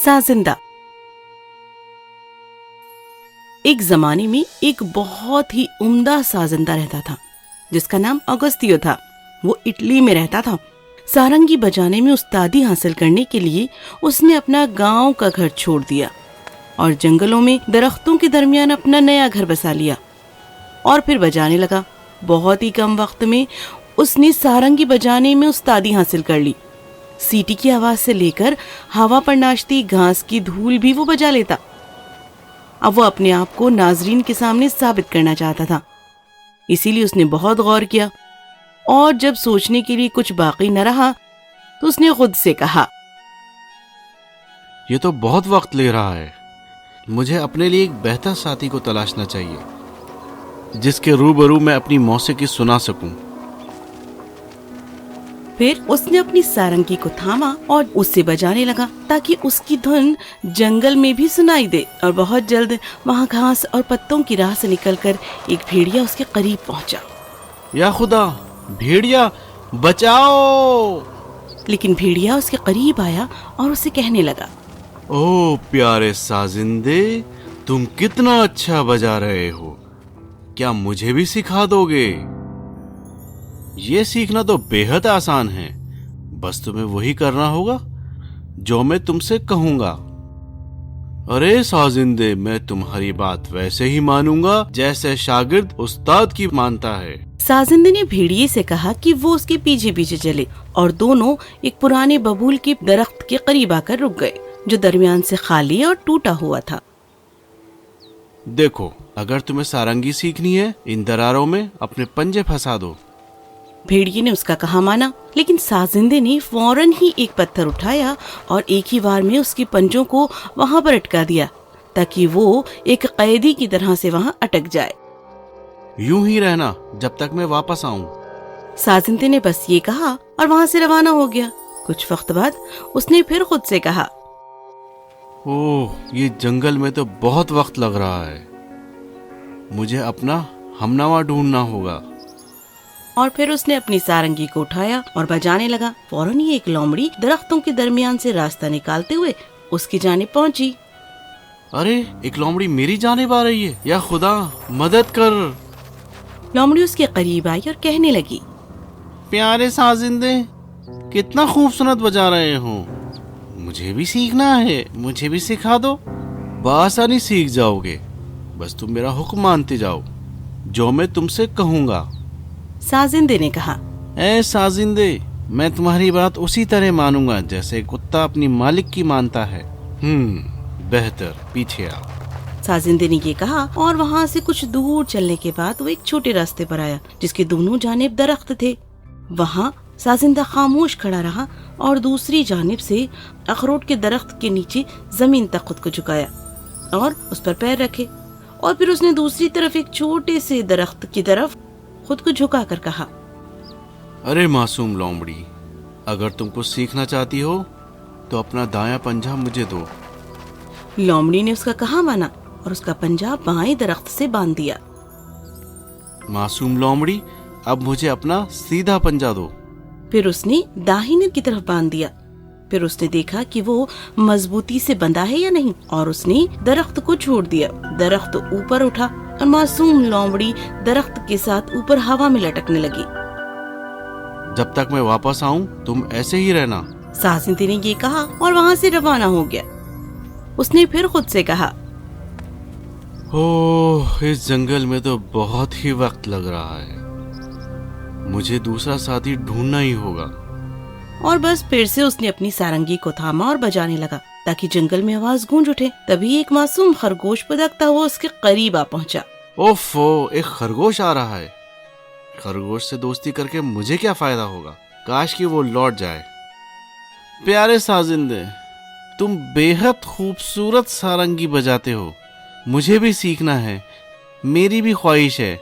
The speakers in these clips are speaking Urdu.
سازندہ۔ ایک زمانے میں ایک بہت ہی عمدہ سازندہ رہتا تھا جس کا نام اگستیو تھا۔ وہ اٹلی میں رہتا تھا۔ سارنگی بجانے میں استادی حاصل کرنے کے لیے اس نے اپنا گاؤں کا گھر چھوڑ دیا اور جنگلوں میں درختوں کے درمیان اپنا نیا گھر بسا لیا اور پھر بجانے لگا۔ بہت ہی کم وقت میں اس نے سارنگی بجانے میں استادی حاصل کر لی۔ سیٹی کی آواز سے لے کر ہوا پر ناچتی گھاس کی دھول بھی وہ بجا لیتا۔ اب وہ اپنے آپ کو ناظرین کے سامنے ثابت کرنا چاہتا تھا، اسی لیے اس نے بہت غور کیا، اور جب سوچنے کے لیے کچھ باقی نہ رہا تو اس نے خود سے کہا، یہ تو بہت وقت لے رہا ہے۔ مجھے اپنے لیے ایک بہتر ساتھی کو تلاشنا چاہیے جس کے روبرو میں اپنی موسیقی سنا سکوں۔ پھر اس نے اپنی سارنگی کو تھاما اور اس سے بجانے لگا تاکہ اس کی دھن جنگل میں بھی سنائی دے، اور بہت جلد وہاں گھاس اور پتوں کی راہ سے نکل کر ایک بھیڑیا اس کے قریب پہنچا۔ یا خدا، بھیڑیا بچاؤ! لیکن بھیڑیا اس کے قریب آیا اور اسے کہنے لگا، او پیارے سازندے، تم کتنا اچھا بجا رہے ہو، کیا مجھے بھی سکھا دو گے؟ یہ سیکھنا تو بے حد آسان ہے، بس تمہیں وہی کرنا ہوگا جو میں تم سے کہوں گا۔ ارے سازندے، میں تمہاری بات ویسے ہی مانوں گا جیسے شاگرد استاد کی مانتا ہے۔ سازندے نے بھیڑیے سے کہا کہ وہ اس کے پیچھے پیچھے چلے، اور دونوں ایک پرانے ببول کے درخت کے قریب آ کر رک گئے جو درمیان سے خالی اور ٹوٹا ہوا تھا۔ دیکھو، اگر تمہیں سارنگی سیکھنی ہے، ان دراروں میں اپنے پنجے پھنسا دو۔ بھیڑیے نے اس کا کہا مانا، لیکن سازندے نے فوراً ہی ایک پتھر اٹھایا اور ایک ہی بار میں اس کے پنجوں کو وہاں پر اٹکا دیا تاکہ وہ ایک قیدی کی طرح سے وہاں اٹک جائے۔ یوں ہی رہنا جب تک میں واپس آؤں۔ سازندے نے بس یہ کہا اور وہاں سے روانہ ہو گیا۔ کچھ وقت بعد اس نے پھر خود سے کہا، اوہ، یہ جنگل میں تو بہت وقت لگ رہا ہے، مجھے اپنا ہمنوا ڈھونڈنا ہوگا۔ اور پھر اس نے اپنی سارنگی کو اٹھایا اور بجانے لگا۔ فوراً ہی ایک لومڑی درختوں کے درمیان سے راستہ نکالتے ہوئے اس کی جانب پہنچی۔ ارے، ایک لومڑی میری جانب آ رہی ہے، یا خدا مدد کر! لومڑی اس کے قریب آئی اور کہنے لگی، پیارے سازندے، کتنا خوبصورت بجا رہے ہو، مجھے بھی سیکھنا ہے، مجھے بھی سکھا دو۔ بآسانی سیکھ جاؤ گے، بس تم میرا حکم مانتے جاؤ جو میں تم سے کہوں گا۔ سازندے نے کہا، اے سازندے، میں تمہاری بات اسی طرح مانوں گا جیسے کتا اپنی مالک کی مانتا ہے۔ بہتر، پیچھے آ۔ سازندے نے یہ کہا اور وہاں سے کچھ دور چلنے کے بعد وہ ایک چھوٹے راستے پر آیا جس کے دونوں جانب درخت تھے۔ وہاں سازندہ خاموش کھڑا رہا اور دوسری جانب سے اخروٹ کے درخت کے نیچے زمین تک خود کو جھکایا اور اس پر پیر رکھے، اور پھر اس نے دوسری طرف ایک چھوٹے سے درخت کی طرف خود کو جھکا کر کہا، ارے معصوم لومڑی، اگر تم کچھ سیکھنا چاہتی ہو تو اپنا دایاں پنجہ مجھے دو۔ لومڑی نے اس کا کہا مانا اور اس کا پنجہ بائیں درخت سے باندھ دیا۔ معصوم لومڑی، اب مجھے اپنا سیدھا پنجہ دو۔ پھر اس نے داہنے کی طرف باندھ دیا۔ پھر اس نے دیکھا کہ وہ مضبوطی سے بندھا ہے یا نہیں، اور اس نے درخت کو چھوڑ دیا۔ درخت اوپر اٹھا اور معصوم لومڑی درخت کے ساتھ اوپر ہوا میں لٹکنے لگی۔ جب تک میں واپس آؤں تم ایسے ہی رہنا۔ سازندے نے یہ کہا اور وہاں سے روانہ ہو گیا۔ اس نے پھر خود سے کہا، اوہ، اس جنگل میں تو بہت ہی وقت لگ رہا ہے، مجھے دوسرا ساتھی ڈھونڈنا ہی ہوگا۔ اور بس پھر سے اس نے اپنی سارنگی کو تھاما اور بجانے لگا تاکہ جنگل میں آواز گونج اٹھے۔ تبھی ایک معصوم خرگوش پدکتا ہوا اس کے قریب آ پہنچا۔ اوفو، ایک خرگوش آ رہا ہے، خرگوش سے دوستی کر کے مجھے کیا فائدہ ہوگا؟ کاش کہ وہ لوٹ جائے۔ پیارے سازندے، تم بے حد خوبصورت سارنگی بجاتے ہو، مجھے بھی سیکھنا ہے، میری بھی خواہش ہے۔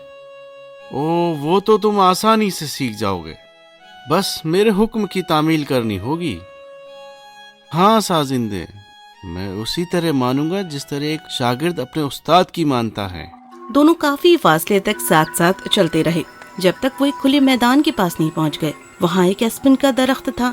وہ تو تم آسانی سے سیکھ جاؤ گے، بس میرے حکم کی تعمیل کرنی ہوگی۔ ہاں سازندے، میں اسی طرح مانوں گا جس طرح ایک شاگرد اپنے استاد کی مانتا ہے۔ دونوں کافی فاصلے تک ساتھ ساتھ چلتے رہے جب تک وہ ایک کھلے میدان کے پاس نہیں پہنچ گئے۔ وہاں ایک اسپن کا درخت تھا۔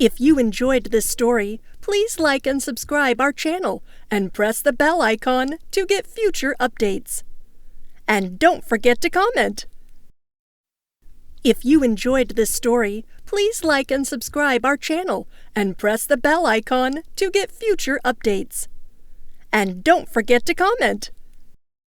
If you enjoyed this story, please like and subscribe our channel and press the bell icon to get future updates. And don't forget to comment. If you enjoyed this story, please like and subscribe our channel and press the bell icon to get future updates. And don't forget to comment.